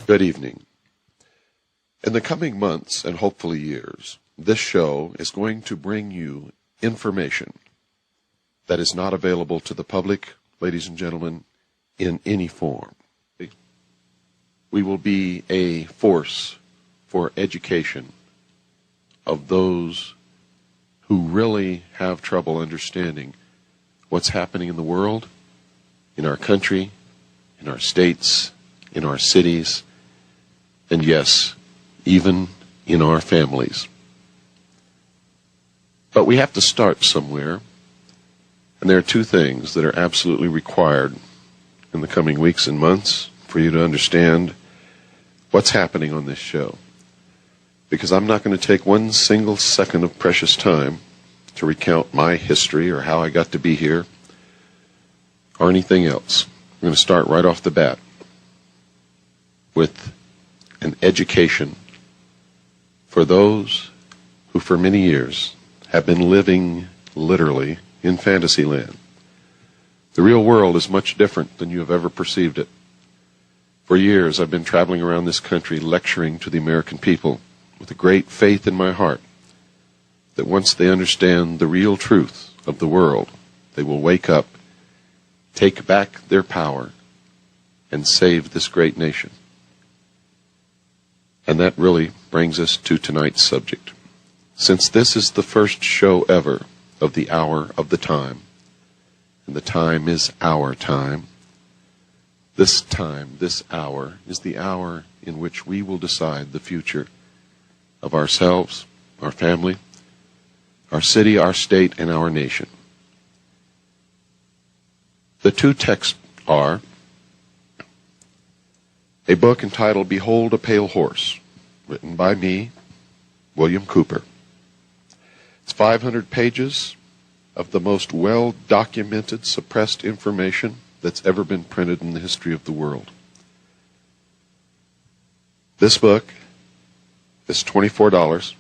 Good evening. In the coming months and hopefully years, this show is going to bring you information that is not available to the public, ladies and gentlemen, in any form. We will be a force for education of those who really have trouble understanding what's happening in the world, in our country, in our states, in our cities, and yes, even in our families. But we have to start somewhere, and there are two things that are absolutely required in the coming weeks and months for you to understand what's happening on this show. Because I'm not going to take one single second of precious time to recount my history or how I got to be here or anything else. I'm going to start right off the bat with an education for those who for many years have been living literally in fantasy land. The real world is much different than you have ever perceived it. For years I've been traveling around this country lecturing to the American people with a great faith in my heart that once they understand the real truth of the world, they will wake up, take back their power, and save this great nation. And that really brings us to tonight's subject. Since this is the first show ever of the hour of the time, and the time is our time, this hour, is the hour in which we will decide the future of ourselves, our family, our city, our state, and our nation. The two texts are a book entitled Behold a Pale Horse, written by me, William Cooper. It's 500 pages of the most well-documented, suppressed information that's ever been printed in the history of the world. This book is $24.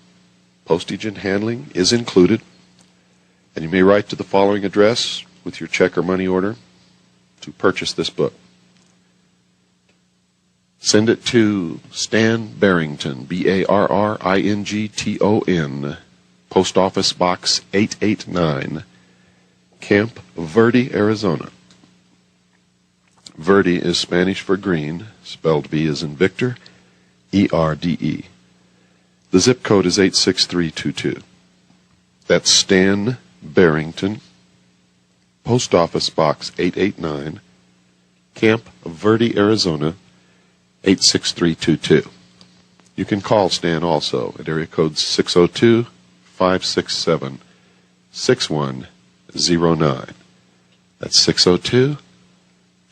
Postage and handling is included. And you may write to the following address with your check or money order to purchase this book. Send it to Stan Barrington, Barrington, Post Office Box 889, Camp Verde, Arizona. Verde is Spanish for green, spelled V as in Victor, E-R-D-E. The zip code is 86322. That's Stan Barrington, Post Office Box 889, Camp Verde, Arizona, 86322. You can call Stan also at area code 602-567-6109. That's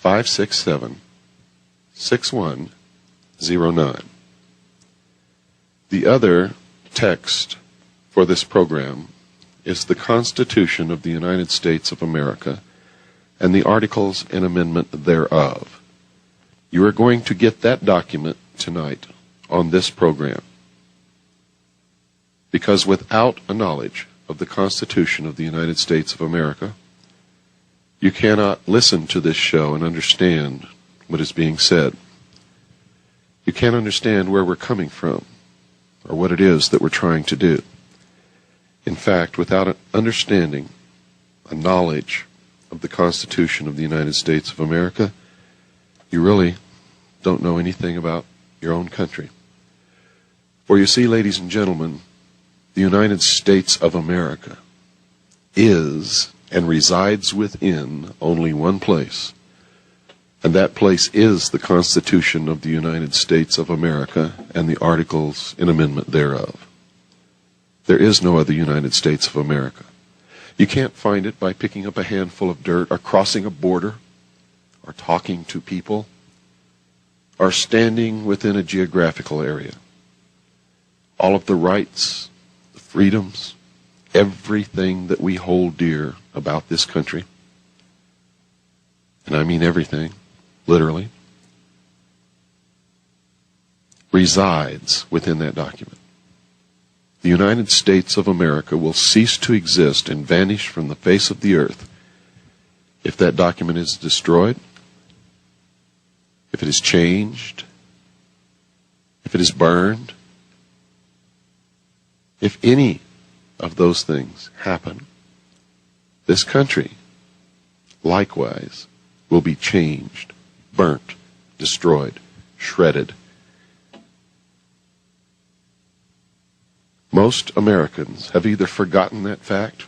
602-567-6109. The other text for this program is the Constitution of the United States of America and the Articles and Amendment thereof. You are going to get that document tonight on this program. Because without a knowledge of the Constitution of the United States of America, you cannot listen to this show and understand what is being said. You can't understand where we're coming from or what it is that we're trying to do. In fact, without an understanding, a knowledge of the Constitution of the United States of America, you really don't know anything about your own country. For you see, ladies and gentlemen, the United States of America is and resides within only one place, and that place is the Constitution of the United States of America and the Articles and Amendment thereof. There is no other United States of America. You can't find it by picking up a handful of dirt or crossing a border or talking to people or standing within a geographical area. All of the rights, the freedoms, everything that we hold dear about this country, and I mean everything, literally, resides within that document. The United States of America will cease to exist and vanish from the face of the earth if that document is destroyed, if it is changed, if it is burned, if any of those things happen, this country likewise will be changed, burnt, destroyed, shredded. Most Americans have either forgotten that fact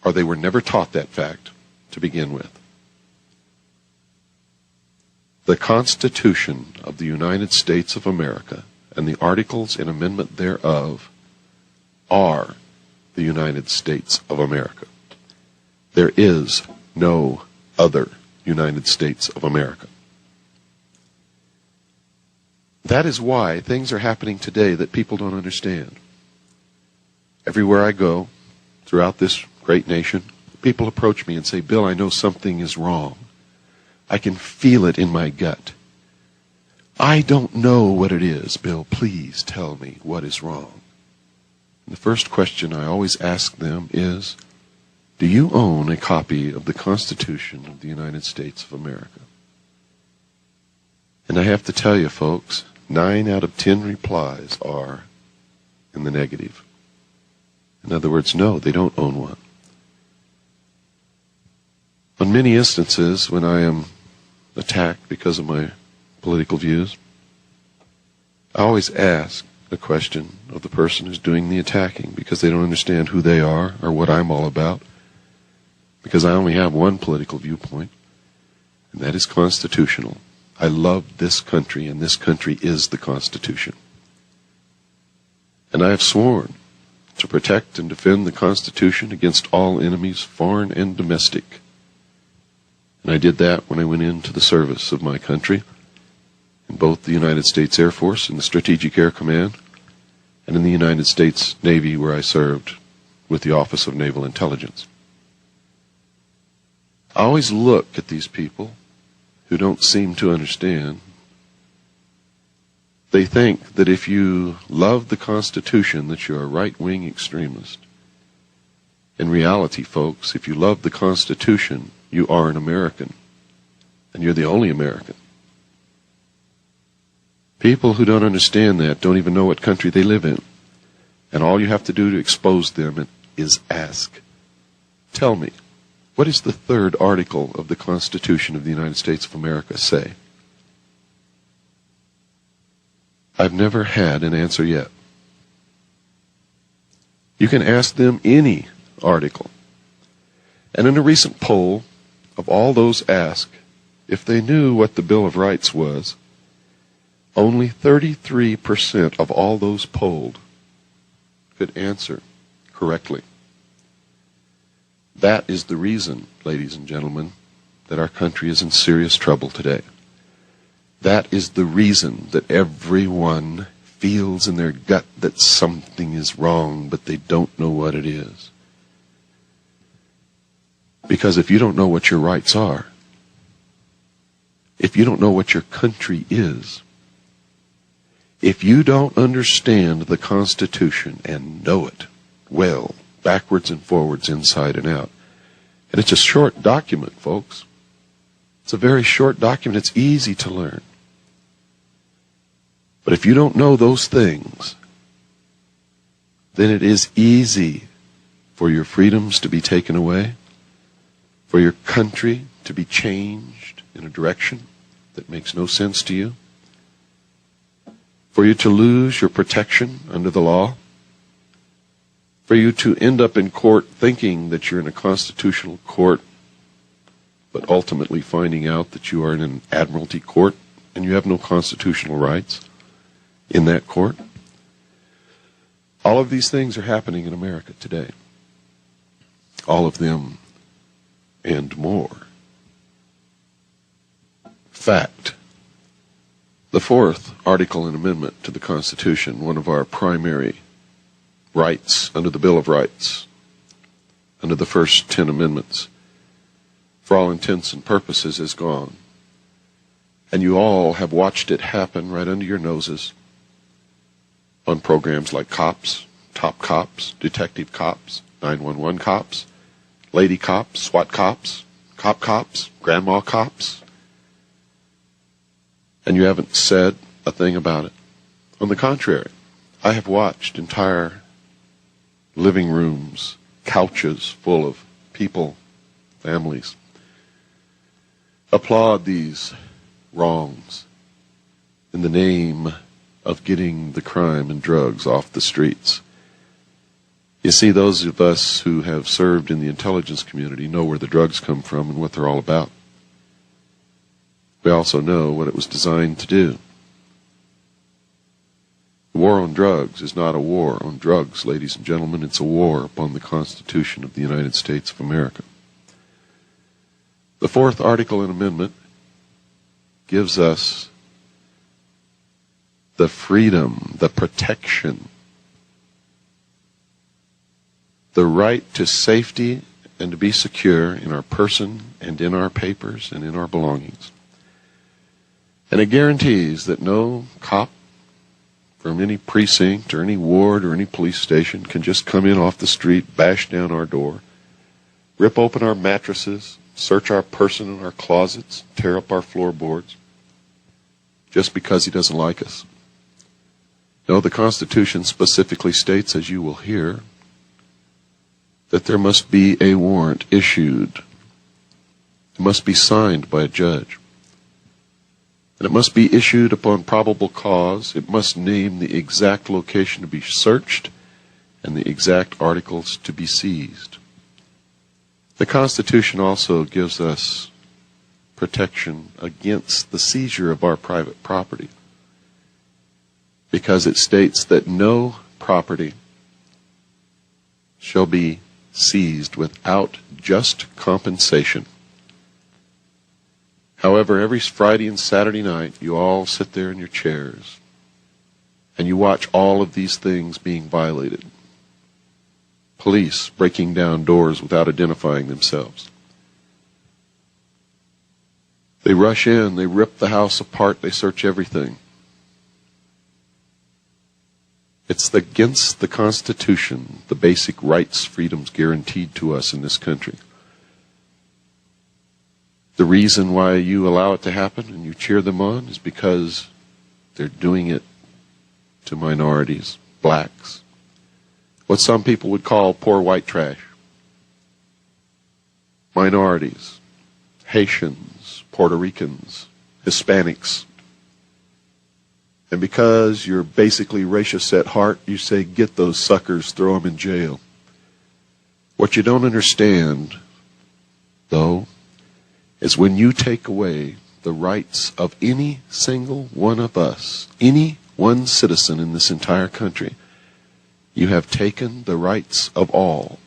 or they were never taught that fact to begin with. The Constitution of the United States of America and the articles and amendment thereof are the United States of America. There is no other United States of America. That is why things are happening today that people don't understand. Everywhere I go throughout this great nation, people approach me and say, "Bill, I know something is wrong. I can feel it in my gut. I don't know what it is. Bill, please tell me what is wrong." And the first question I always ask them is, do you own a copy of the Constitution of the United States of America? And I have to tell you, folks, 9 out of 10 replies are in the negative. In other words, no, they don't own one. On many instances, when I am attacked because of my political views, I always ask the question of the person who's doing the attacking, because they don't understand who they are or what I'm all about, because I only have one political viewpoint, and that is constitutional. I love this country, and this country is the Constitution. And I have sworn to protect and defend the Constitution against all enemies, foreign and domestic. And I did that when I went into the service of my country in both the United States Air Force and the Strategic Air Command, and in the United States Navy, where I served with the Office of Naval Intelligence. I always look at these people who don't seem to understand. They think that if you love the Constitution, that you're a right-wing extremist. In reality, folks, if you love the Constitution, you are an American, and you're the only American. People who don't understand that don't even know what country they live in. And all you have to do to expose them is ask, tell me, what does the 3rd article of the Constitution of the United States of America say? I've never had an answer yet. You can ask them any article. And in a recent poll of all those asked, if they knew what the Bill of Rights was, only 33% of all those polled could answer correctly. That is the reason, ladies and gentlemen, that our country is in serious trouble today. That is the reason that everyone feels in their gut that something is wrong, but they don't know what it is. Because if you don't know what your rights are, if you don't know what your country is, if you don't understand the Constitution and know it well, backwards and forwards, inside and out, and it's a short document, folks. It's a very short document. It's easy to learn. But if you don't know those things, then it is easy for your freedoms to be taken away, for your country to be changed in a direction that makes no sense to you, for you to lose your protection under the law, for you to end up in court thinking that you're in a constitutional court, but ultimately finding out that you are in an admiralty court and you have no constitutional rights in that court. All of these things are happening in America today. All of them and more. Fact. The 4th article and amendment to the Constitution, one of our primary rights under the Bill of Rights, under the first 10 amendments, for all intents and purposes is gone. And you all have watched it happen right under your noses on programs like Cops, Top Cops, Detective Cops, 911 Cops, Lady Cops, SWAT Cops, Cop Cops, Grandma Cops. And you haven't said a thing about it. On the contrary, I have watched entire living rooms, couches full of people, families, applaud these wrongs in the name of getting the crime and drugs off the streets. You see, those of us who have served in the intelligence community know where the drugs come from and what they're all about. We also know what it was designed to do. The war on drugs is not a war on drugs, ladies and gentlemen. It's a war upon the Constitution of the United States of America. The fourth article and amendment gives us the freedom, the protection, the right to safety and to be secure in our person and in our papers and in our belongings. And it guarantees that no cop from any precinct or any ward or any police station can just come in off the street, bash down our door, rip open our mattresses, search our person and our closets, tear up our floorboards, just because he doesn't like us. No, the Constitution specifically states, as you will hear, that there must be a warrant issued. It must be signed by a judge. And it must be issued upon probable cause. It must name the exact location to be searched and the exact articles to be seized. The Constitution also gives us protection against the seizure of our private property, because it states that no property shall be seized without just compensation. However, every Friday and Saturday night, you all sit there in your chairs and you watch all of these things being violated. Police breaking down doors without identifying themselves. They rush in, they rip the house apart, they search everything. It's against the Constitution, the basic rights, freedoms guaranteed to us in this country. The reason why you allow it to happen and you cheer them on is because they're doing it to minorities, blacks, what some people would call poor white trash, minorities, Haitians, Puerto Ricans, Hispanics. And because you're basically racist at heart, you say, get those suckers, throw them in jail. What you don't understand, though, is when you take away the rights of any single one of us, any one citizen in this entire country, you have taken the rights of all.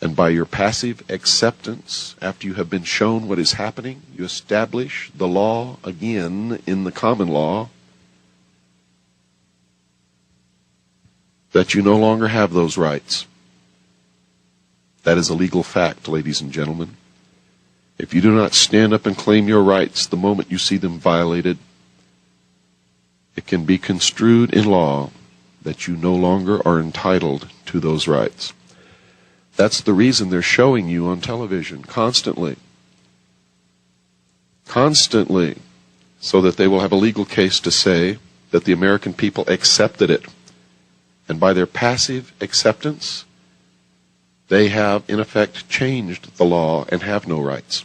And by your passive acceptance, after you have been shown what is happening, you establish the law again in the common law that you no longer have those rights. That is a legal fact, ladies and gentlemen. If you do not stand up and claim your rights the moment you see them violated, it can be construed in law that you no longer are entitled to those rights. That's the reason they're showing you on television constantly, so that they will have a legal case to say that the American people accepted it. And by their passive acceptance, they have, in effect, changed the law and have no rights.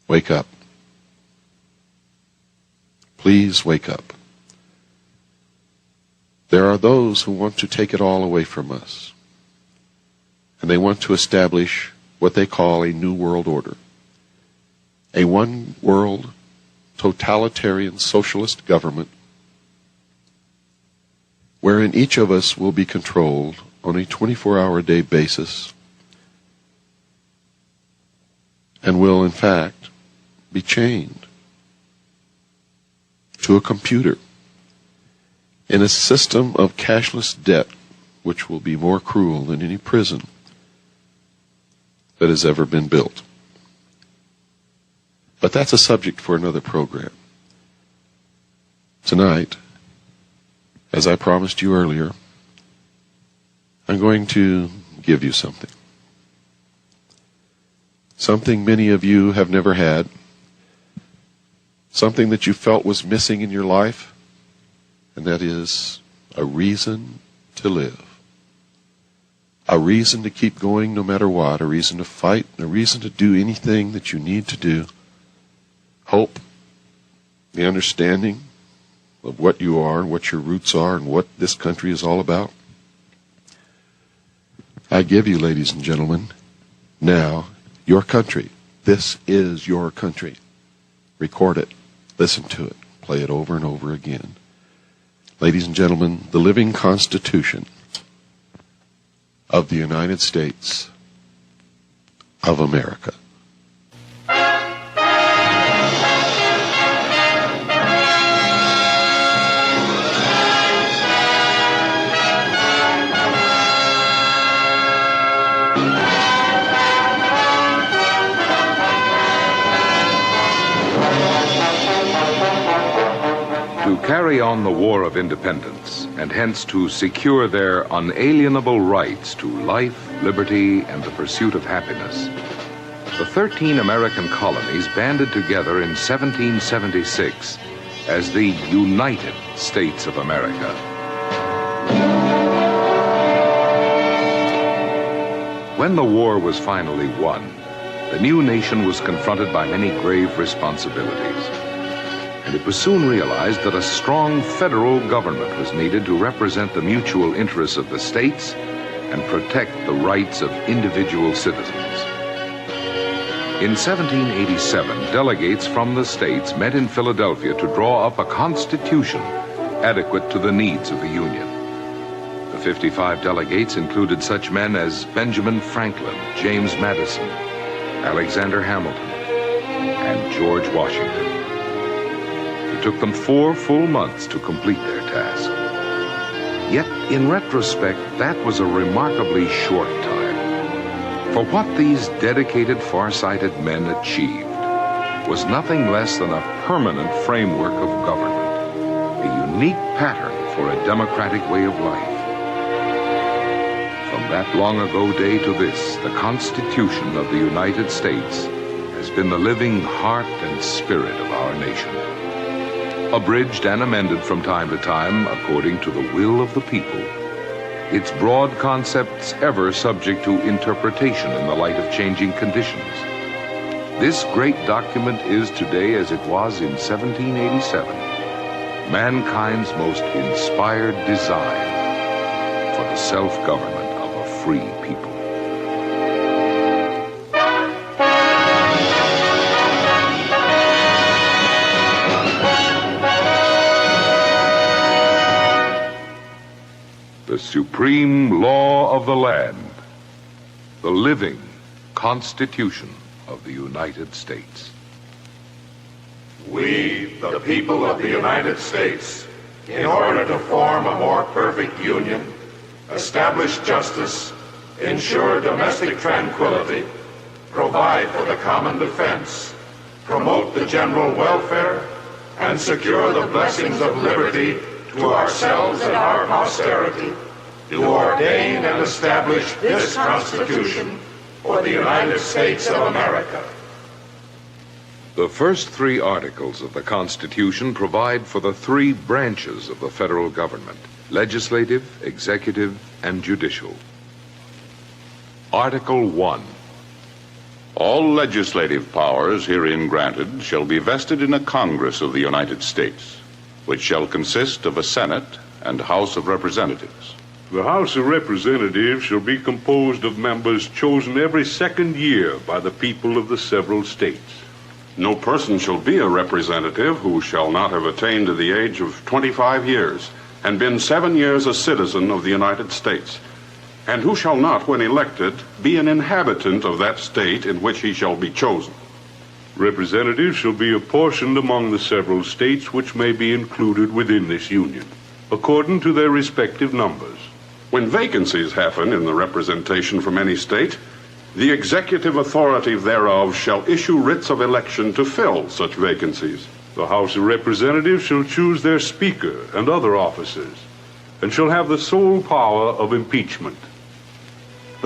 Wake up. Please wake up. There are those who want to take it all away from us. And they want to establish what they call a new world order. A one-world, totalitarian, socialist government wherein each of us will be controlled on a 24-hour-a-day basis and will, in fact, be chained to a computer in a system of cashless debt which will be more cruel than any prison that has ever been built. But that's a subject for another program. Tonight, as I promised you earlier, I'm going to give you something. Something many of you have never had. something that you felt was missing in your life, and that is a reason to live. A reason to keep going no matter what, a reason to fight, a reason to do anything that you need to do. Hope, the understanding of what you are and what your roots are and what this country is all about. I give you, ladies and gentlemen, now your country. This is your country. Record it, listen to it, play it over and over again. Ladies and gentlemen, the living Constitution of the United States of America. To carry on the War of Independence, and hence to secure their unalienable rights to life, liberty, and the pursuit of happiness, the 13 American colonies banded together in 1776 as the United States of America. When the war was finally won, the new nation was confronted by many grave responsibilities. And it was soon realized that a strong federal government was needed to represent the mutual interests of the states and protect the rights of individual citizens. In 1787, delegates from the states met in Philadelphia to draw up a constitution adequate to the needs of the Union. The 55 delegates included such men as Benjamin Franklin, James Madison, Alexander Hamilton, and George Washington. It took them 4 full months to complete their task. Yet, in retrospect, that was a remarkably short time. For what these dedicated, far-sighted men achieved was nothing less than a permanent framework of government, a unique pattern for a democratic way of life. From that long-ago day to this, the Constitution of the United States has been the living heart and spirit of our nation. Abridged and amended from time to time according to the will of the people, its broad concepts ever subject to interpretation in the light of changing conditions. This great document is today, as it was in 1787, mankind's most inspired design for the self-government of a free people. The supreme law of the land, the living Constitution of the United States. We, the people of the United States, in order to form a more perfect union, establish justice, ensure domestic tranquility, provide for the common defense, promote the general welfare, and secure the blessings of liberty to ourselves and our posterity, do ordain and establish this Constitution for the United States of America. The first 3 articles of the Constitution provide for the 3 branches of the federal government: legislative, executive, and judicial. Article 1. All legislative powers herein granted shall be vested in a Congress of the United States, which shall consist of a Senate and House of Representatives. The House of Representatives shall be composed of members chosen every 2nd year by the people of the several states. No person shall be a representative who shall not have attained to the age of 25 years and been 7 years a citizen of the United States, and who shall not, when elected, be an inhabitant of that state in which he shall be chosen. Representatives shall be apportioned among the several states which may be included within this union, according to their respective numbers. When vacancies happen in the representation from any state, the executive authority thereof shall issue writs of election to fill such vacancies. The House of Representatives shall choose their Speaker and other officers, and shall have the sole power of impeachment.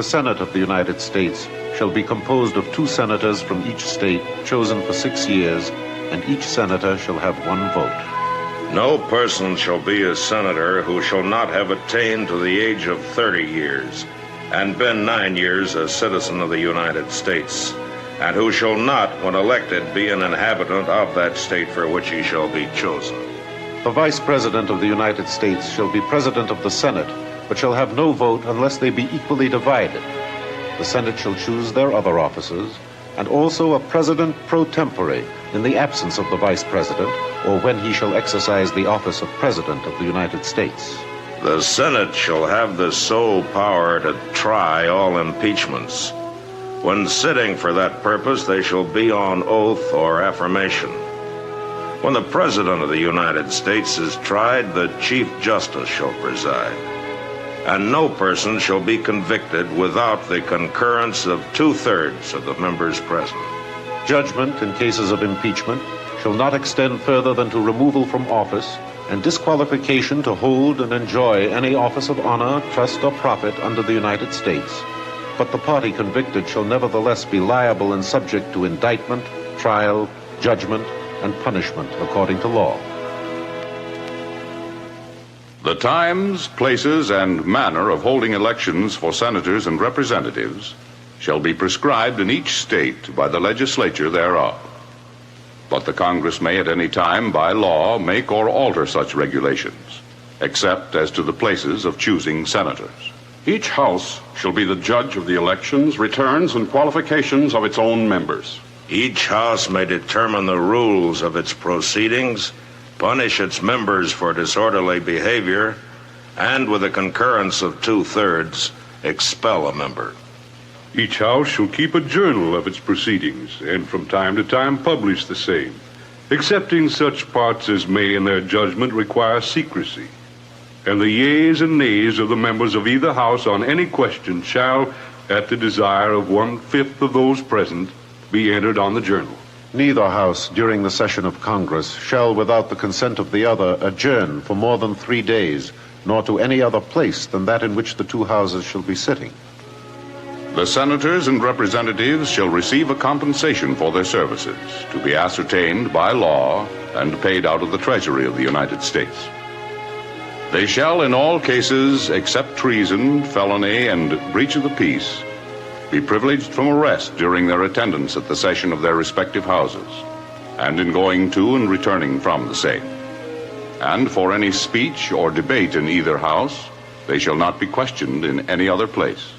The Senate of the United States shall be composed of 2 senators from each state, chosen for 6 years, and each senator shall have 1 vote. No person shall be a senator who shall not have attained to the age of 30 years and been 9 years a citizen of the United States, and who shall not, when elected, be an inhabitant of that state for which he shall be chosen. The Vice President of the United States shall be President of the Senate, but shall have no vote unless they be equally divided. The Senate shall choose their other officers, and also a President pro tempore in the absence of the Vice President, or when he shall exercise the office of President of the United States. The Senate shall have the sole power to try all impeachments. When sitting for that purpose, they shall be on oath or affirmation. When the President of the United States is tried, the Chief Justice shall preside. And no person shall be convicted without the concurrence of 2/3 of the members present. Judgment in cases of impeachment shall not extend further than to removal from office and disqualification to hold and enjoy any office of honor, trust, or profit under the United States. But the party convicted shall nevertheless be liable and subject to indictment, trial, judgment, and punishment according to law. The times, places, and manner of holding elections for senators and representatives shall be prescribed in each state by the legislature thereof. But the Congress may at any time, by law, make or alter such regulations, except as to the places of choosing senators. Each House shall be the judge of the elections, returns, and qualifications of its own members. Each House may determine the rules of its proceedings, punish its members for disorderly behavior, and with the concurrence of 2/3, expel a member. Each House shall keep a journal of its proceedings, and from time to time publish the same, excepting such parts as may in their judgment require secrecy. And the yeas and nays of the members of either House on any question shall, at the desire of 1/5 of those present, be entered on the journal. Neither House during the session of Congress shall, without the consent of the other, adjourn for more than 3 days, nor to any other place than that in which the 2 houses shall be sitting. The senators and representatives shall receive a compensation for their services, to be ascertained by law and paid out of the Treasury of the United States. They shall, in all cases except treason, felony, and breach of the peace, be privileged from arrest during their attendance at the session of their respective houses, and in going to and returning from the same. And for any speech or debate in either house, they shall not be questioned in any other place.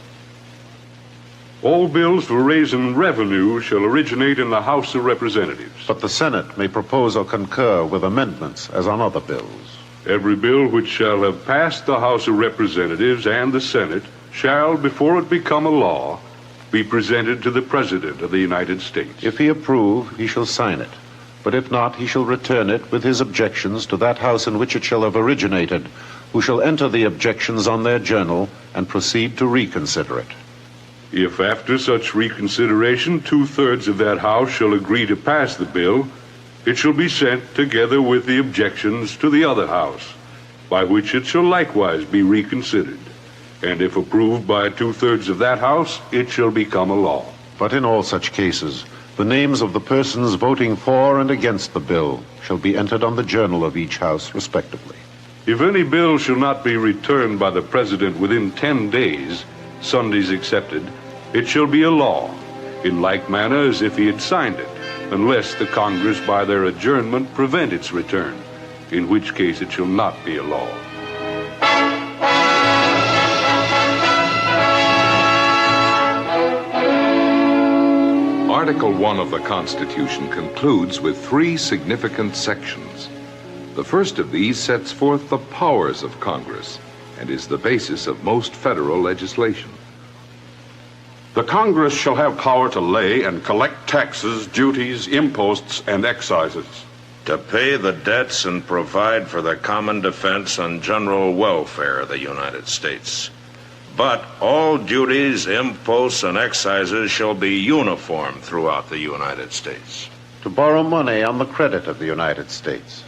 All bills for raising revenue shall originate in the House of Representatives. But the Senate may propose or concur with amendments as on other bills. Every bill which shall have passed the House of Representatives and the Senate shall, before it become a law, be presented to the President of the United States. If he approve, he shall sign it. But if not, he shall return it with his objections to that House in which it shall have originated, who shall enter the objections on their journal and proceed to reconsider it. If after such reconsideration 2/3 of that House shall agree to pass the bill, it shall be sent together with the objections to the other House, by which it shall likewise be reconsidered. And if approved by 2/3 of that House, it shall become a law. But in all such cases, the names of the persons voting for and against the bill shall be entered on the journal of each House respectively. If any bill shall not be returned by the President within 10 days, Sundays excepted, it shall be a law, in like manner as if he had signed it, unless the Congress by their adjournment prevent its return, in which case it shall not be a law. Article 1 of the Constitution concludes with 3 significant sections. The first of these sets forth the powers of Congress and is the basis of most federal legislation. The Congress shall have power to lay and collect taxes, duties, imposts, and excises, To pay the debts and provide for the common defense and general welfare of the United States. But all duties, imposts, and excises shall be uniform throughout the United States. To borrow money on the credit of the United States.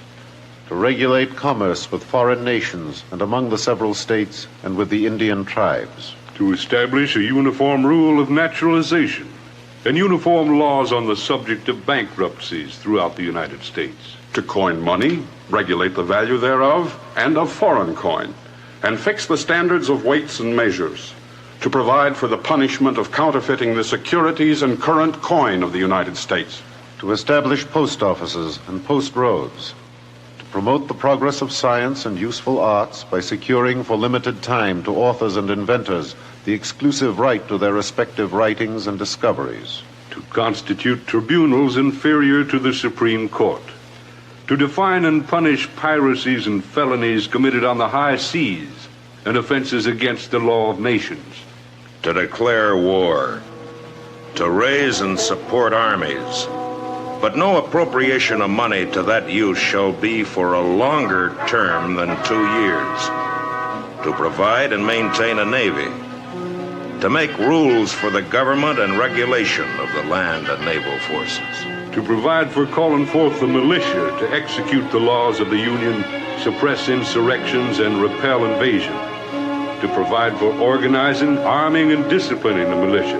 To regulate commerce with foreign nations and among the several states and with the Indian tribes. To establish a uniform rule of naturalization and uniform laws on the subject of bankruptcies throughout the United States. To coin money, regulate the value thereof, and of foreign coin, and fix the standards of weights and measures. To provide for the punishment of counterfeiting the securities and current coin of the United States. To establish post offices and post roads. To promote the progress of science and useful arts by securing for limited time to authors and inventors the exclusive right to their respective writings and discoveries. To constitute tribunals inferior to the Supreme Court. To define and punish piracies and felonies committed on the high seas and offenses against the law of nations. To declare war. To raise and support armies. But no appropriation of money to that use shall be for a longer term than 2 years. To provide and maintain a navy. To make rules for the government and regulation of the land and naval forces. To provide for calling forth the militia to execute the laws of the Union, suppress insurrections, and repel invasion. To provide for organizing, arming, and disciplining the militia,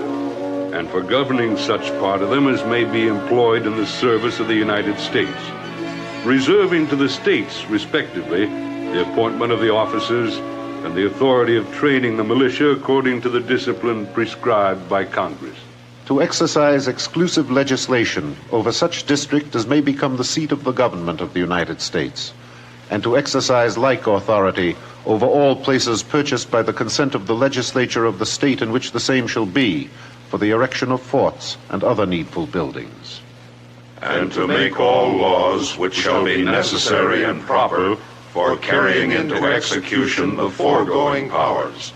and for governing such part of them as may be employed in the service of the United States, reserving to the states, respectively, the appointment of the officers and the authority of training the militia according to the discipline prescribed by Congress. To exercise exclusive legislation over such district as may become the seat of the government of the United States, and to exercise like authority over all places purchased by the consent of the legislature of the state in which the same shall be, for the erection of forts and other needful buildings. And to make all laws which shall be necessary and proper for carrying into execution the foregoing powers,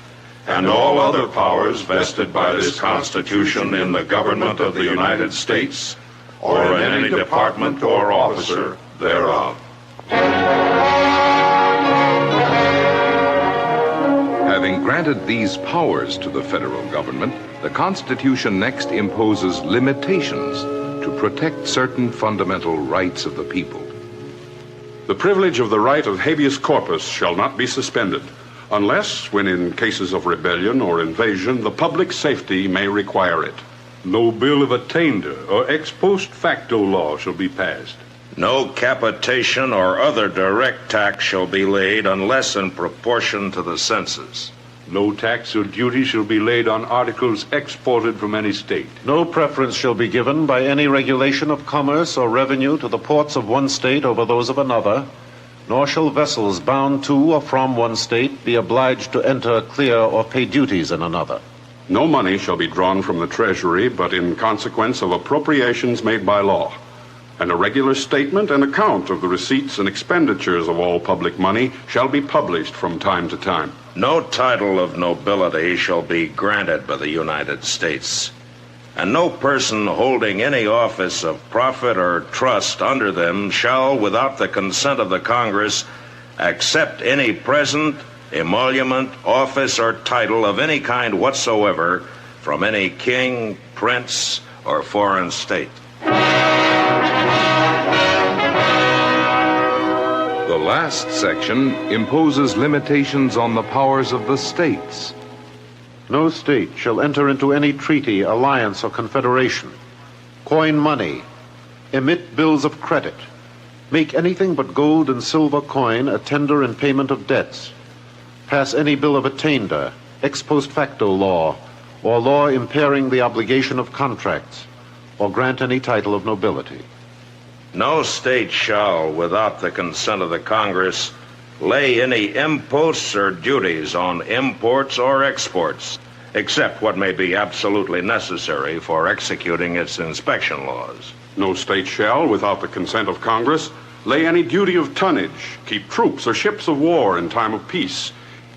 and all other powers vested by this Constitution in the government of the United States, or in any department or officer thereof. Having granted these powers to the federal government, the Constitution next imposes limitations to protect certain fundamental rights of the people. The privilege of the right of habeas corpus shall not be suspended, unless when in cases of rebellion or invasion the public safety may require it. No bill of attainder or ex post facto law shall be passed. No capitation or other direct tax shall be laid unless in proportion to the census. No tax or duty shall be laid on articles exported from any state. No preference shall be given by any regulation of commerce or revenue to the ports of one state over those of another, nor shall vessels bound to or from one state be obliged to enter, clear, or pay duties in another. No money shall be drawn from the Treasury but in consequence of appropriations made by law, and a regular statement and account of the receipts and expenditures of all public money shall be published from time to time. No title of nobility shall be granted by the United States, and no person holding any office of profit or trust under them shall, without the consent of the Congress, accept any present, emolument, office, or title of any kind whatsoever from any king, prince, or foreign state. The last section imposes limitations on the powers of the states. No state shall enter into any treaty, alliance, or confederation, coin money, emit bills of credit, make anything but gold and silver coin a tender in payment of debts, pass any bill of attainder, ex post facto law, or law impairing the obligation of contracts, or grant any title of nobility. No state shall, without the consent of the Congress, lay any imposts or duties on imports or exports, except what may be absolutely necessary for executing its inspection laws. No state shall, without the consent of Congress, lay any duty of tonnage, keep troops or ships of war in time of peace,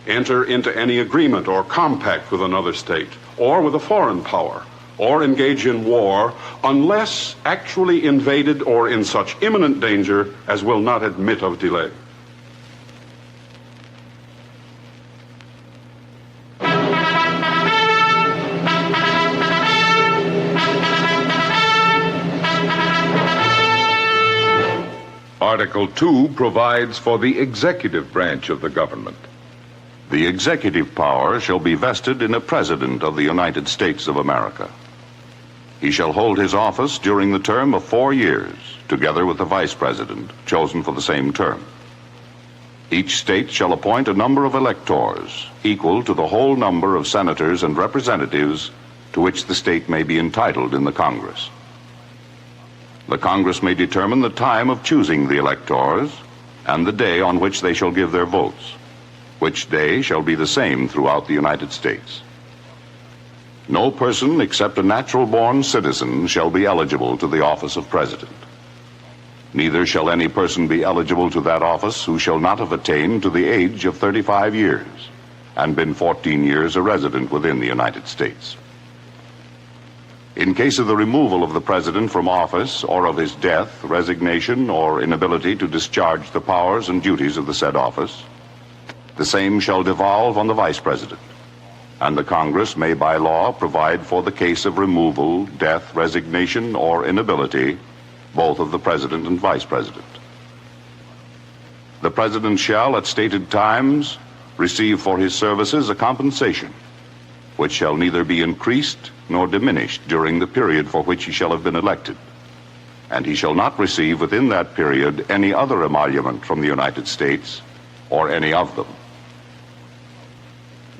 enter into any agreement or compact with another state, or with a foreign power, or engage in war, unless actually invaded or in such imminent danger as will not admit of delay. Article 2 provides for the executive branch of the government. The executive power shall be vested in a President of the United States of America. He shall hold his office during the term of 4 years, together with the Vice President, chosen for the same term. Each state shall appoint a number of electors equal to the whole number of senators and representatives to which the state may be entitled in the Congress. The Congress may determine the time of choosing the electors and the day on which they shall give their votes, which day shall be the same throughout the United States. No person except a natural-born citizen shall be eligible to the office of President. Neither shall any person be eligible to that office who shall not have attained to the age of 35 years and been 14 years a resident within the United States. In case of the removal of the President from office or of his death, resignation, or inability to discharge the powers and duties of the said office, the same shall devolve on the Vice President, and the Congress may by law provide for the case of removal, death, resignation, or inability, both of the President and Vice President. The President shall, at stated times, receive for his services a compensation, which shall neither be increased nor diminished during the period for which he shall have been elected, and he shall not receive within that period any other emolument from the United States or any of them.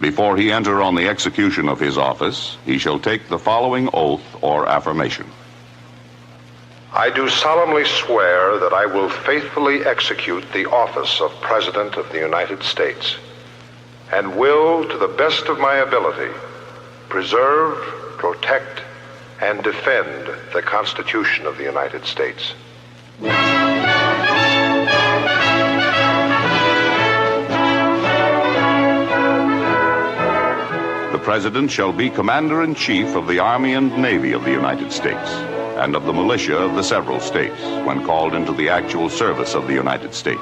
Before he enter on the execution of his office, he shall take the following oath or affirmation. I do solemnly swear that I will faithfully execute the office of President of the United States and will, to the best of my ability, preserve, protect, and defend the Constitution of the United States. The President shall be Commander-in-Chief of the Army and Navy of the United States and of the militia of the several states when called into the actual service of the United States.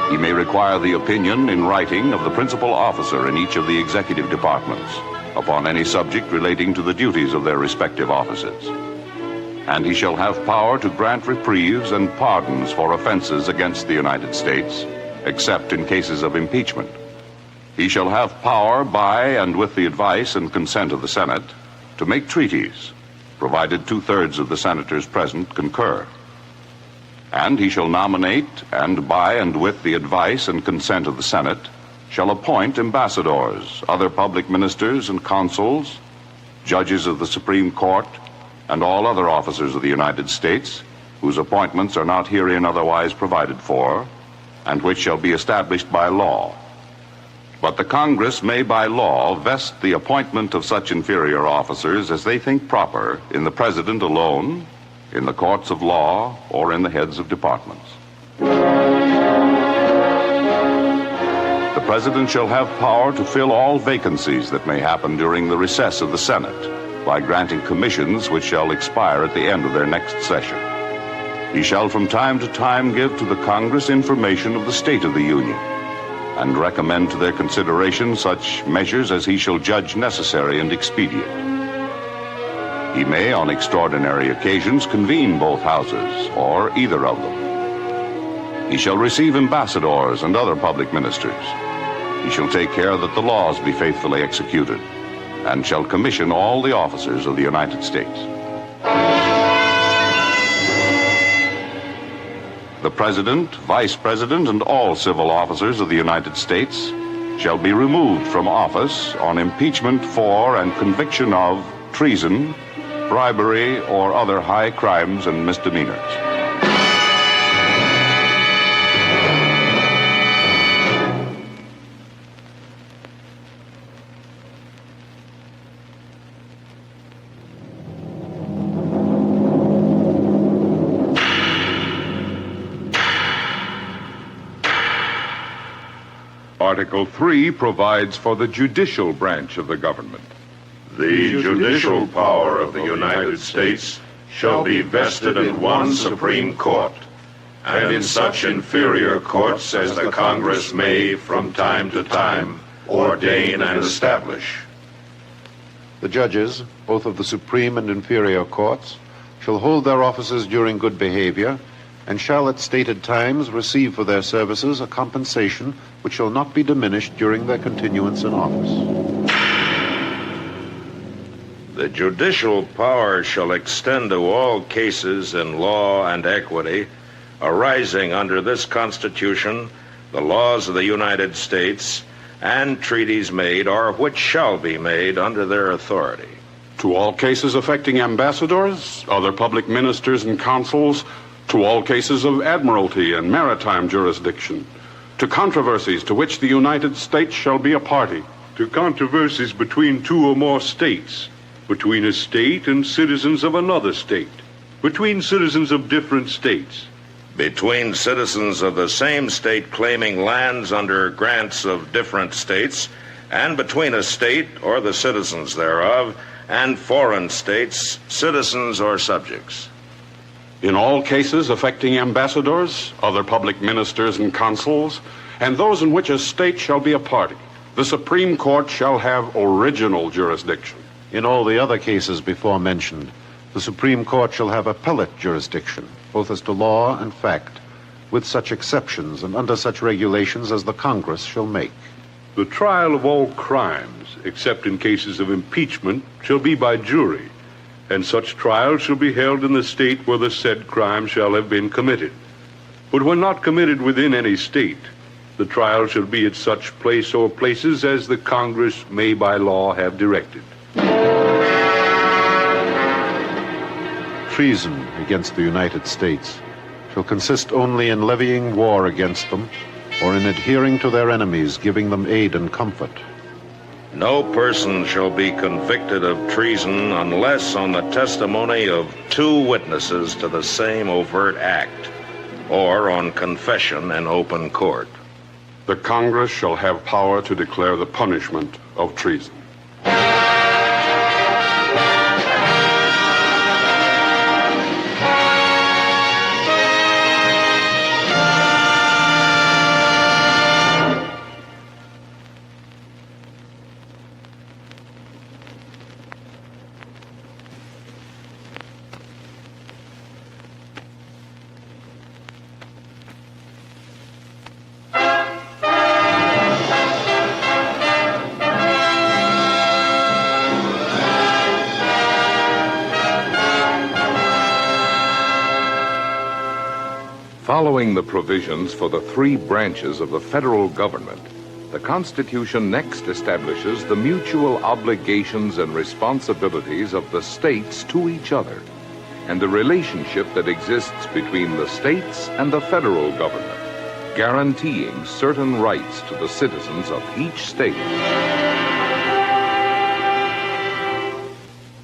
He may require the opinion in writing of the principal officer in each of the executive departments upon any subject relating to the duties of their respective offices. And he shall have power to grant reprieves and pardons for offenses against the United States, except in cases of impeachment. He shall have power by and with the advice and consent of the Senate to make treaties, provided 2/3 of the senators present concur. And he shall nominate, and by and with the advice and consent of the Senate, shall appoint ambassadors, other public ministers and consuls, judges of the Supreme Court, and all other officers of the United States, whose appointments are not herein otherwise provided for, and which shall be established by law. But the Congress may by law vest the appointment of such inferior officers as they think proper in the President alone, in the courts of law, or in the heads of departments. The President shall have power to fill all vacancies that may happen during the recess of the Senate by granting commissions which shall expire at the end of their next session. He shall from time to time give to the Congress information of the state of the Union and recommend to their consideration such measures as he shall judge necessary and expedient. He may, on extraordinary occasions, convene both houses, or either of them. He shall receive ambassadors and other public ministers. He shall take care that the laws be faithfully executed, and shall commission all the officers of the United States. The President, Vice President, and all civil officers of the United States shall be removed from office on impeachment for and conviction of treason, bribery, or other high crimes and misdemeanors. Article 3 provides for the judicial branch of the government. The judicial power of the United States shall be vested in one Supreme Court, and in such inferior courts as the Congress may, from time to time, ordain and establish. The judges, both of the Supreme and Inferior Courts, shall hold their offices during good behavior, and shall at stated times receive for their services a compensation which shall not be diminished during their continuance in office. The judicial power shall extend to all cases in law and equity arising under this Constitution, the laws of the United States, and treaties made or which shall be made under their authority. To all cases affecting ambassadors, other public ministers and consuls, to all cases of admiralty and maritime jurisdiction, to controversies to which the United States shall be a party, To controversies between two or more states, between a state and citizens of another state, between citizens of different states, Between citizens of the same state claiming lands under grants of different states, and between a state or the citizens thereof and foreign states, citizens or subjects. in all cases affecting ambassadors, other public ministers and consuls, and those in which a state shall be a party. The Supreme Court shall have original jurisdiction. In all the other cases before mentioned, the Supreme Court shall have appellate jurisdiction, both as to law and fact, with such exceptions and under such regulations as the Congress shall make. the trial of all crimes, except in cases of impeachment, shall be by jury, and such trial shall be held in the state where the said crime shall have been committed. But when not committed within any state, the trial shall be at such place or places as the Congress may by law have directed. Treason against the United States shall consist only in levying war against them or in adhering to their enemies, giving them aid and comfort. No person shall be convicted of treason unless on the testimony of two witnesses to the same overt act, or on confession in open court. The Congress shall have power to declare the punishment of treason. Following the provisions for the three branches of the federal government, the Constitution next establishes the mutual obligations and responsibilities of the states to each other, and the relationship that exists between the states and the federal government, guaranteeing certain rights to the citizens of each state.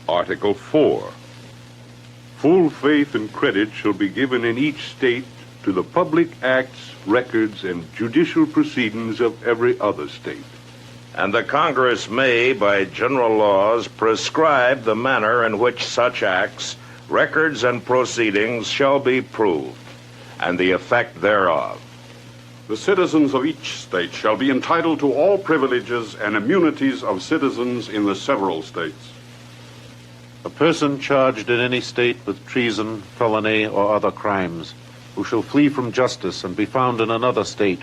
Article 4. Full faith and credit shall be given in each state to the public acts, records, and judicial proceedings of every other state. And the Congress may, by general laws, prescribe the manner in which such acts, records, and proceedings shall be proved, and the effect thereof. The citizens of each state shall be entitled to all privileges and immunities of citizens in the several states. A person charged in any state with treason, felony, or other crimes, who shall flee from justice and be found in another state,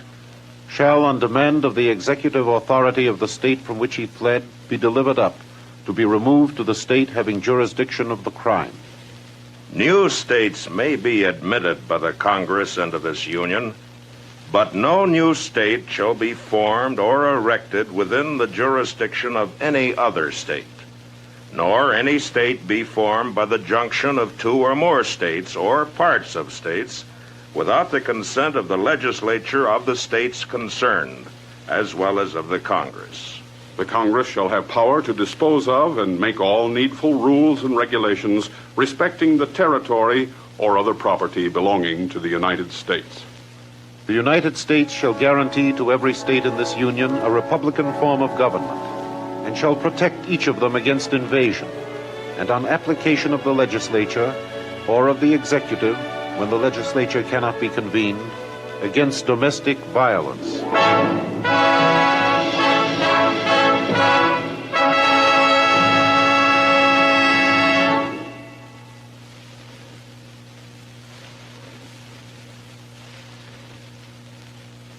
shall, on demand of the executive authority of the state from which he fled, be delivered up, to be removed to the state having jurisdiction of the crime. New states may be admitted by the Congress into this union, but no new state shall be formed or erected within the jurisdiction of any other state, nor any state be formed by the junction of two or more states or parts of states without the consent of the legislature of the states concerned, as well as of the Congress. The Congress shall have power to dispose of and make all needful rules and regulations respecting the territory or other property belonging to the United States. The United States shall guarantee to every state in this union a republican form of government, and shall protect each of them against invasion, and on application of the legislature or of the executive, when the legislature cannot be convened, against domestic violence.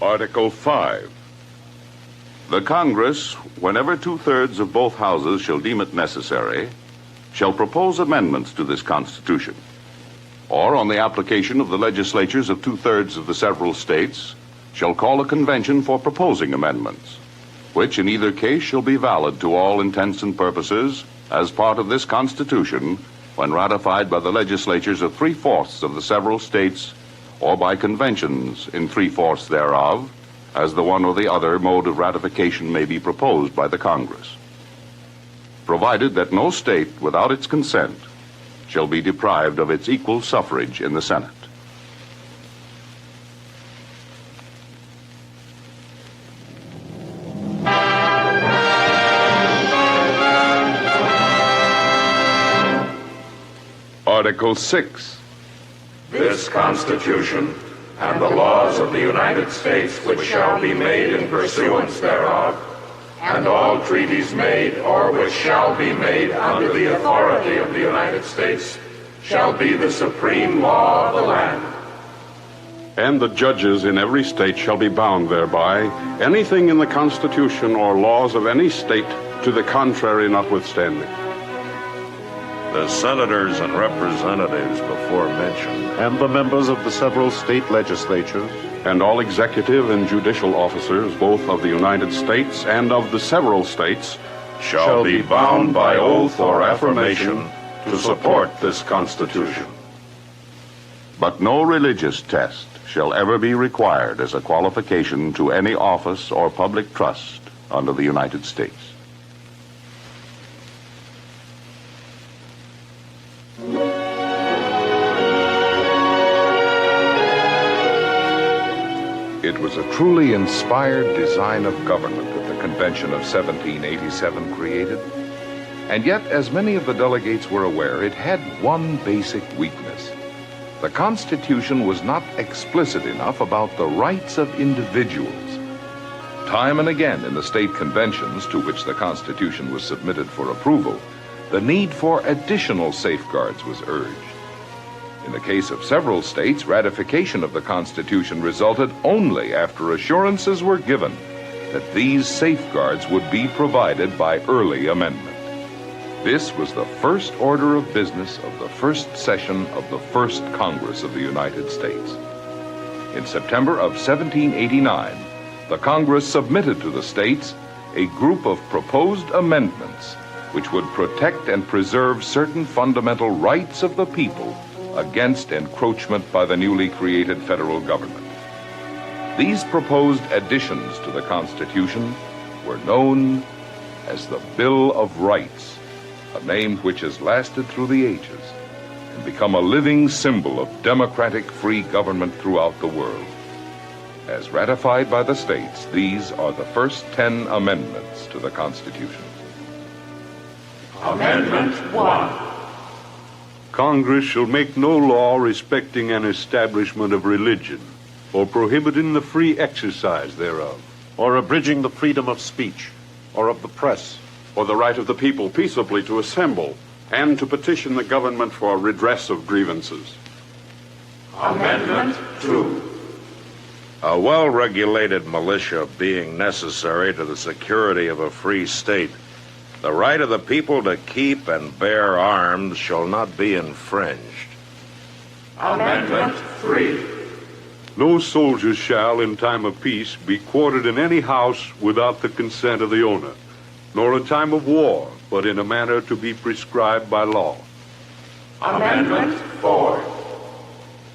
Article 5. The Congress, whenever 2/3 of both houses shall deem it necessary, shall propose amendments to this Constitution, or on the application of the legislatures of 2/3 of the several states, shall call a convention for proposing amendments, which in either case shall be valid to all intents and purposes as part of this Constitution when ratified by the legislatures of 3/4 of the several states or by conventions in 3/4 thereof, as the one or the other mode of ratification may be proposed by the Congress, provided that no state without its consent shall be deprived of its equal suffrage in the Senate. Article 6. This Constitution and the laws of the United States which shall be made in pursuance thereof, and all treaties made or which shall be made under the authority of the United States, shall be the supreme law of the land. And the judges in every state shall be bound thereby, anything in the Constitution or laws of any state to the contrary notwithstanding. The senators and representatives before mentioned, and the members of the several state legislatures, And all executive and judicial officers, both of the United States and of the several states, shall be bound by oath or affirmation to support this Constitution. But no religious test shall ever be required as a qualification to any office or public trust under the United States. It was a truly inspired design of government that the Convention of 1787 created. And yet, as many of the delegates were aware, it had one basic weakness. The Constitution was not explicit enough about the rights of individuals. Time and again in the state conventions to which the Constitution was submitted for approval, the need for additional safeguards was urged. In the case of several states, ratification of the Constitution resulted only after assurances were given that these safeguards would be provided by early amendment. This was the first order of business of the first session of the first Congress of the United States. In September of 1789, the Congress submitted to the states a group of proposed amendments which would protect and preserve certain fundamental rights of the people against encroachment by the newly created federal government. These proposed additions to the Constitution were known as the Bill of Rights, a name which has lasted through the ages and become a living symbol of democratic free government throughout the world. As ratified by the states, these are the first 10 amendments to the Constitution. Amendment 1. Congress shall make no law respecting an establishment of religion, or prohibiting the free exercise thereof, or abridging the freedom of speech, or of the press, or the right of the people peaceably to assemble and to petition the government for redress of grievances. Amendment 2. A well-regulated militia being necessary to the security of a free state, the right of the people to keep and bear arms shall not be infringed. Amendment 3. no soldier shall, in time of peace, be quartered in any house without the consent of the owner, nor in time of war, but in a manner to be prescribed by law. Amendment 4.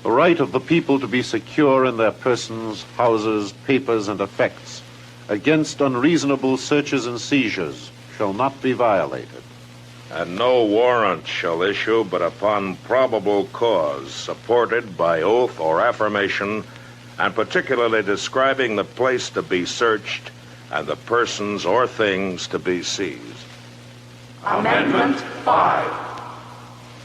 the right of the people to be secure in their persons, houses, papers, and effects against unreasonable searches and seizures shall not be violated. And no warrant shall issue but upon probable cause, supported by oath or affirmation, and particularly describing the place to be searched and the persons or things to be seized. Amendment 5.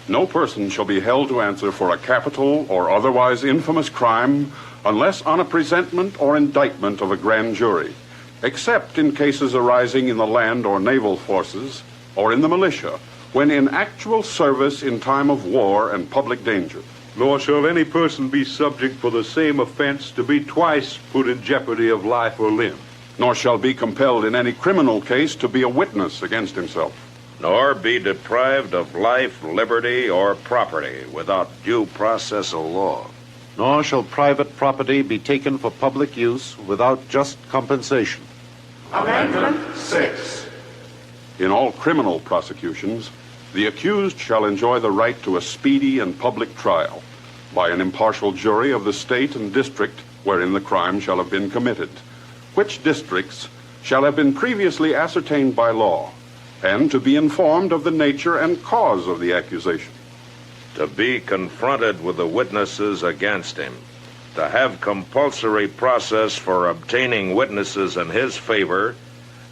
No person shall be held to answer for a capital or otherwise infamous crime unless on a presentment or indictment of a grand jury, except in cases arising in the land or naval forces or in the militia, when in actual service in time of war and public danger. Nor shall any person be subject for the same offense to be twice put in jeopardy of life or limb. Nor shall be compelled in any criminal case to be a witness against himself. Nor be deprived of life, liberty, or property without due process of law. Nor shall private property be taken for public use without just compensation. Amendment 6. In all criminal prosecutions, the accused shall enjoy the right to a speedy and public trial by an impartial jury of the state and district wherein the crime shall have been committed, which districts shall have been previously ascertained by law, and to be informed of the nature and cause of the accusation. To be confronted with the witnesses against him. To have compulsory process for obtaining witnesses in his favor,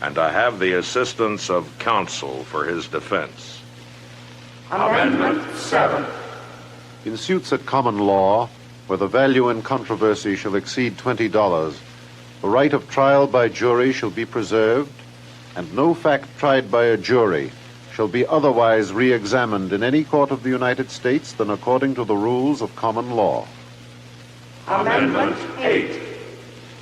and to have the assistance of counsel for his defense. Amendment 7. In suits at common law, where the value in controversy shall exceed $20, the right of trial by jury shall be preserved, and no fact tried by a jury shall be otherwise re-examined in any court of the United States than according to the rules of common law. Amendment 8.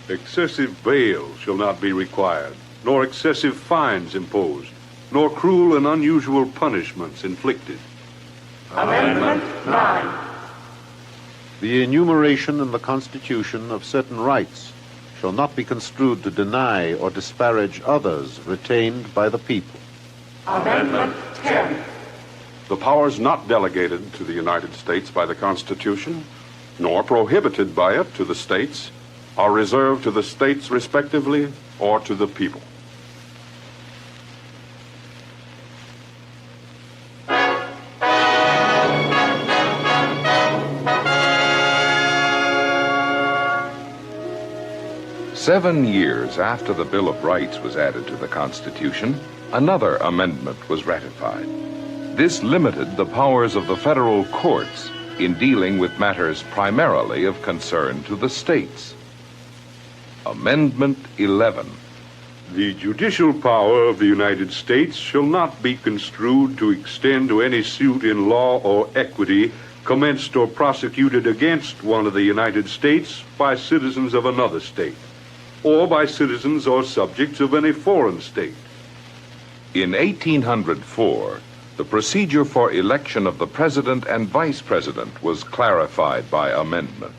Excessive bail shall not be required, nor excessive fines imposed, nor cruel and unusual punishments inflicted. Amendment 9. The enumeration in the Constitution of certain rights shall not be construed to deny or disparage others retained by the people. Amendment 10. The powers not delegated to the United States by the Constitution, nor prohibited by it to the states, are reserved to the states respectively or to the people. Seven years after the Bill of Rights was added to the Constitution, another amendment was ratified. This limited the powers of the federal courts in dealing with matters primarily of concern to the states. Amendment 11. The judicial power of the United States shall not be construed to extend to any suit in law or equity commenced or prosecuted against one of the United States by citizens of another state, or by citizens or subjects of any foreign state. In 1804, the procedure for election of the president and vice president was clarified by amendment.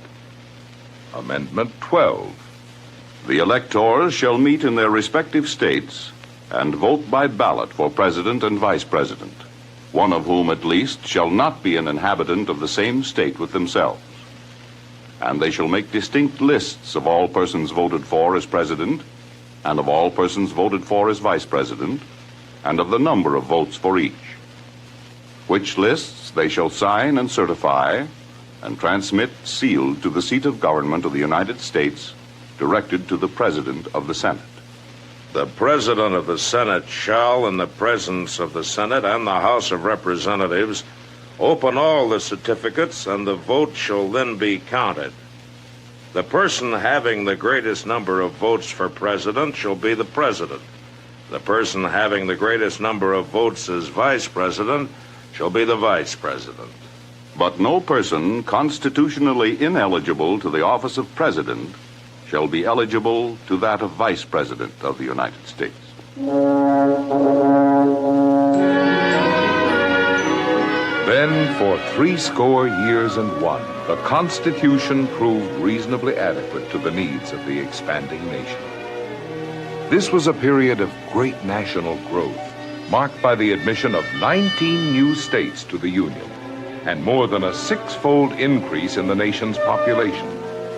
Amendment 12. The electors shall meet in their respective states and vote by ballot for president and vice president, one of whom at least shall not be an inhabitant of the same state with themselves. And they shall make distinct lists of all persons voted for as president, and of all persons voted for as vice president, and of the number of votes for each, which lists they shall sign and certify, and transmit sealed to the seat of government of the United States, directed to the President of the Senate. The President of the Senate shall, in the presence of the Senate and the House of Representatives, open all the certificates, and the vote shall then be counted. The person having the greatest number of votes for president shall be the president. The person having the greatest number of votes as vice president shall be the vice president. But no person constitutionally ineligible to the office of president shall be eligible to that of vice president of the United States. Then, for 80 years and one, the Constitution proved reasonably adequate to the needs of the expanding nation. This was a period of great national growth, marked by the admission of 19 new states to the Union, and more than a six-fold increase in the nation's population,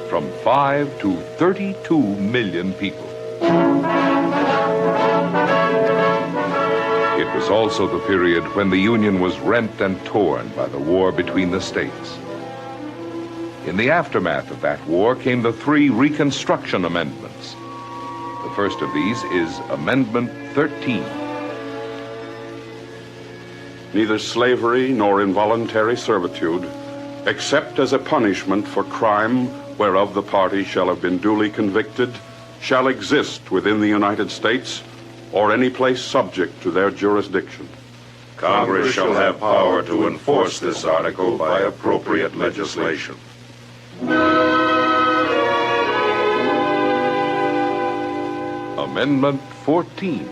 from 5 to 32 million people. It was also the period when the Union was rent and torn by the war between the states. In the aftermath of that war came the 3 Reconstruction Amendments. The first of these is Amendment 13. Neither slavery nor involuntary servitude, except as a punishment for crime whereof the party shall have been duly convicted, shall exist within the United States or any place subject to their jurisdiction. Congress shall have power to enforce this article by appropriate legislation. Amendment 14.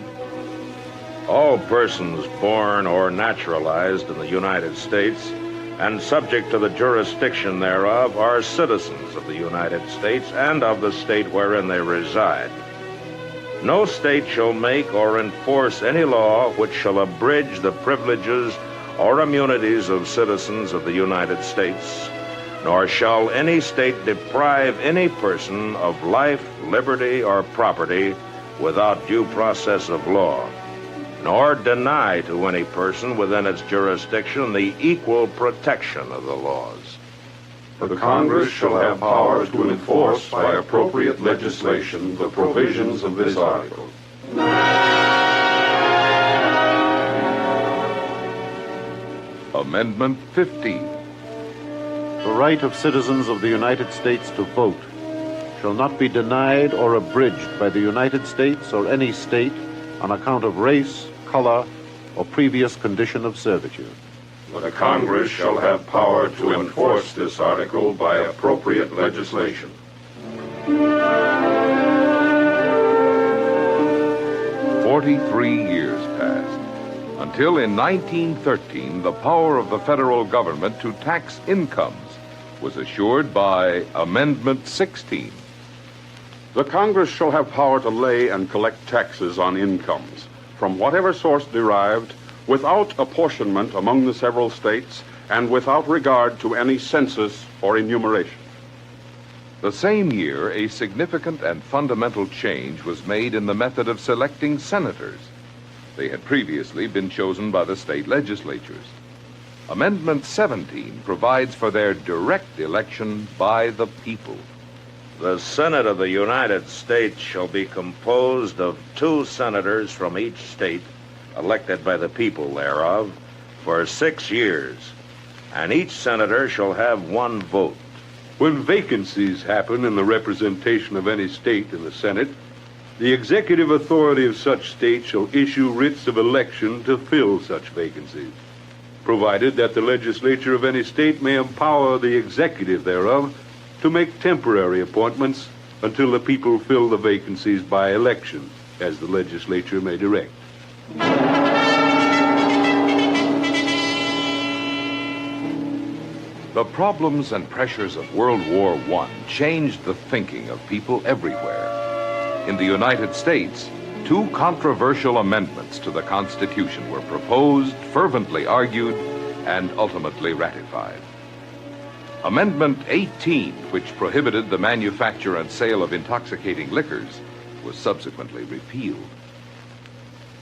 All persons born or naturalized in the United States and subject to the jurisdiction thereof are citizens of the United States and of the state wherein they reside. No state shall make or enforce any law which shall abridge the privileges or immunities of citizens of the United States, nor shall any state deprive any person of life, liberty, or property without due process of law, nor deny to any person within its jurisdiction the equal protection of the laws. The Congress shall have power to enforce by appropriate legislation the provisions of this article. Amendment 15. The right of citizens of the United States to vote shall not be denied or abridged by the United States or any state on account of race, color, or previous condition of servitude. The Congress shall have power to enforce this article by appropriate legislation. 43 years passed, until in 1913 the power of the federal government to tax incomes was assured by Amendment 16. The Congress shall have power to lay and collect taxes on incomes from whatever source derived, without apportionment among the several states, and without regard to any census or enumeration. The same year, a significant and fundamental change was made in the method of selecting senators. They had previously been chosen by the state legislatures. Amendment 17 provides for their direct election by the people. The Senate of the United States shall be composed of 2 senators from each state, elected by the people thereof, for 6 years, and each senator shall have 1 vote. When vacancies happen in the representation of any state in the Senate, the executive authority of such state shall issue writs of election to fill such vacancies, provided that the legislature of any state may empower the executive thereof to make temporary appointments until the people fill the vacancies by election, as the legislature may direct. The problems and pressures of World War I changed the thinking of people everywhere. In the United States, 2 controversial amendments to the Constitution were proposed, fervently argued, and ultimately ratified. Amendment 18, which prohibited the manufacture and sale of intoxicating liquors, was subsequently repealed.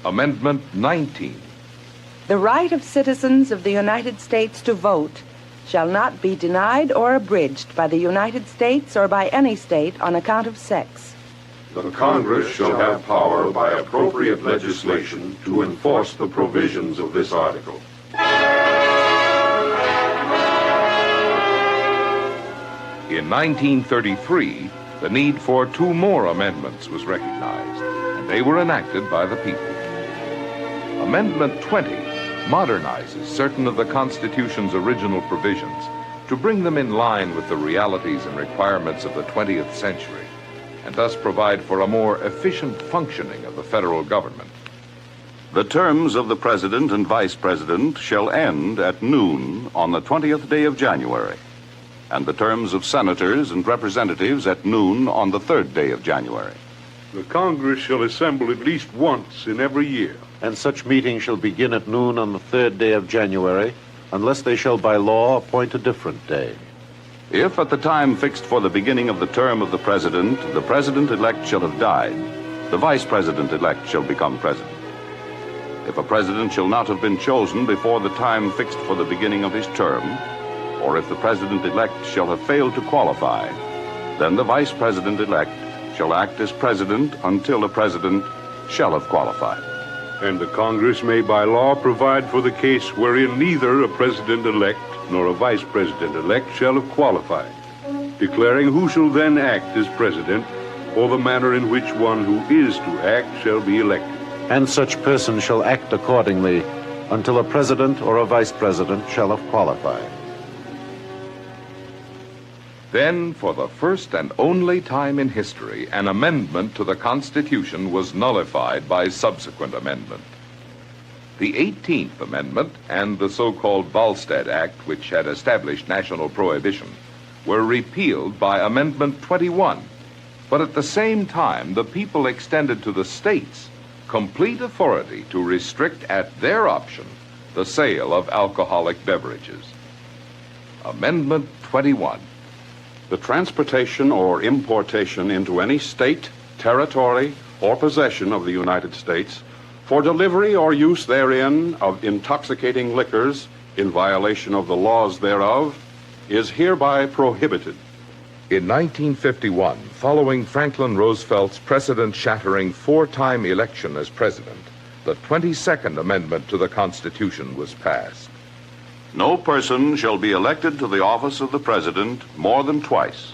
Amendment 19. The right of citizens of the United States to vote shall not be denied or abridged by the United States or by any state on account of sex. The Congress shall have power by appropriate legislation to enforce the provisions of this article. In 1933, the need for 2 more amendments was recognized, and they were enacted by the people. Amendment 20 modernizes certain of the Constitution's original provisions to bring them in line with the realities and requirements of the 20th century, and thus provide for a more efficient functioning of the federal government. The terms of the President and Vice President shall end at noon on the 20th day of January, and the terms of senators and representatives at noon on the 3rd day of January. The Congress shall assemble at least once in every year, And such meeting shall begin at noon on the 3rd day of January, unless they shall by law appoint a different day. If at the time fixed for the beginning of the term of the President-elect shall have died, the Vice President-elect shall become President. If a President shall not have been chosen before the time fixed for the beginning of his term, or if the President-elect shall have failed to qualify, then the Vice President-elect shall act as President until the President shall have qualified. and the Congress may by law provide for the case wherein neither a President-elect nor a Vice President-elect shall have qualified, declaring who shall then act as President, or the manner in which one who is to act shall be elected. And such person shall act accordingly until a president or a vice president shall have qualified. Then, for the first and only time in history, an amendment to the Constitution was nullified by subsequent amendment. The 18th Amendment and the so-called Volstead Act, which had established national prohibition, were repealed by Amendment 21. But at the same time, the people extended to the states complete authority to restrict at their option the sale of alcoholic beverages. Amendment 21. The transportation or importation into any state, territory, or possession of the United States for delivery or use therein of intoxicating liquors in violation of the laws thereof is hereby prohibited. In 1951, following Franklin Roosevelt's precedent-shattering four-time election as president, the 22nd Amendment to the Constitution was passed. No person shall be elected to the office of the president more than twice,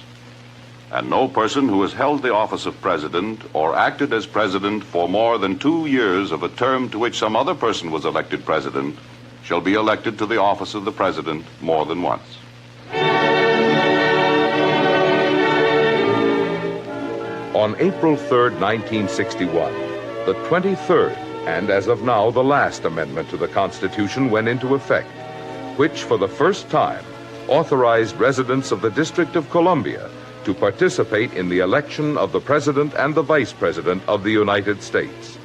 and no person who has held the office of president or acted as president for more than 2 years of a term to which some other person was elected president shall be elected to the office of the president more than once. On April 3, 1961, the 23rd, and as of now, the last amendment to the Constitution went into effect, which for the first time authorized residents of the District of Columbia to participate in the election of the President and the Vice President of the United States.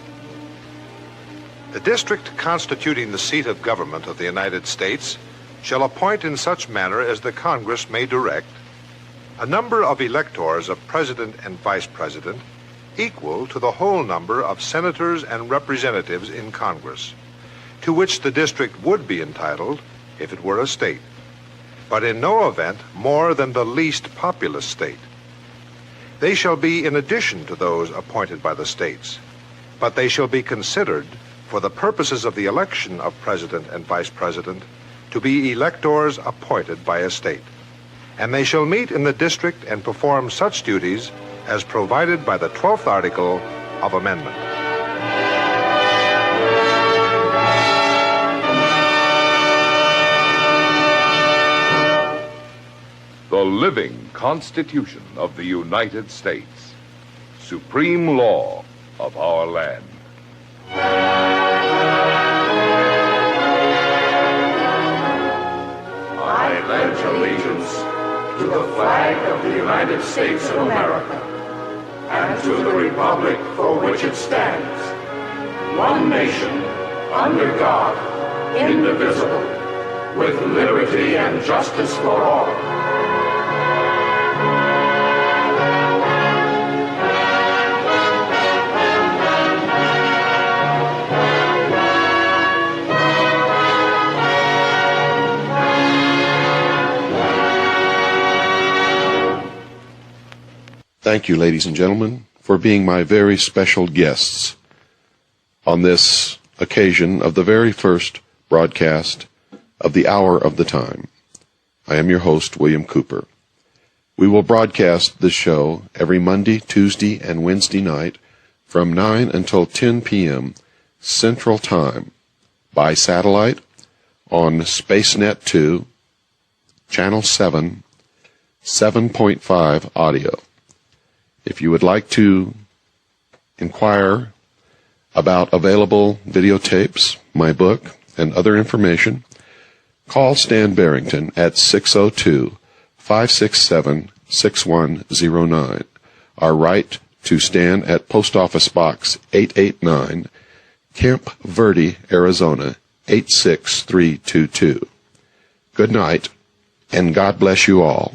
The district constituting the seat of government of the United States shall appoint in such manner as the Congress may direct a number of electors of President and Vice President equal to the whole number of senators and representatives in Congress, to which the district would be entitled if it were a state, but in no event more than the least populous state. They shall be in addition to those appointed by the states, but they shall be considered for the purposes of the election of President and Vice President to be electors appointed by a state. And they shall meet in the district and perform such duties as provided by the 12th article of amendment. The living Constitution of the United States, supreme law of our land. I pledge allegiance to the flag of the United States of America and to the republic for which it stands, one nation, under God, indivisible, with liberty and justice for all. Thank you, ladies and gentlemen, for being my very special guests on this occasion of the very first broadcast of the Hour of the Time. I am your host, William Cooper. We will broadcast this show every Monday, Tuesday, and Wednesday night from 9 until 10 p.m. Central Time by satellite on SpaceNet 2, Channel 7, 7.5 audio. If you would like to inquire about available videotapes, my book, and other information, call Stan Barrington at 602-567-6109. Or write to Stan at Post Office Box 889, Camp Verde, Arizona 86322. Good night, and God bless you all.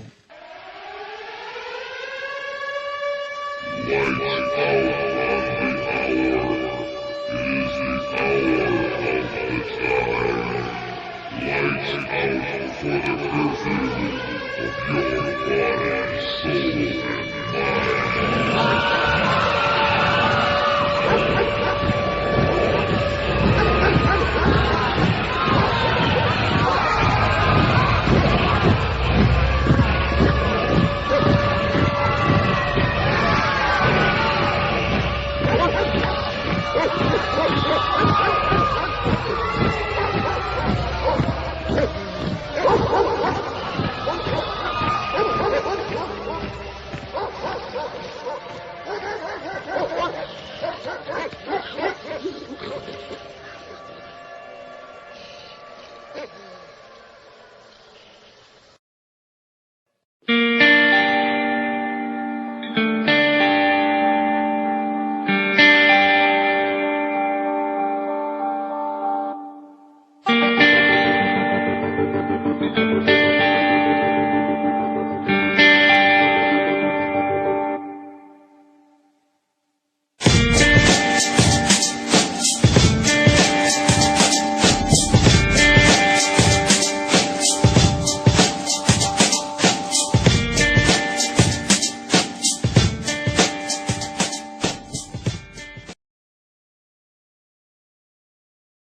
For the purpose of your body.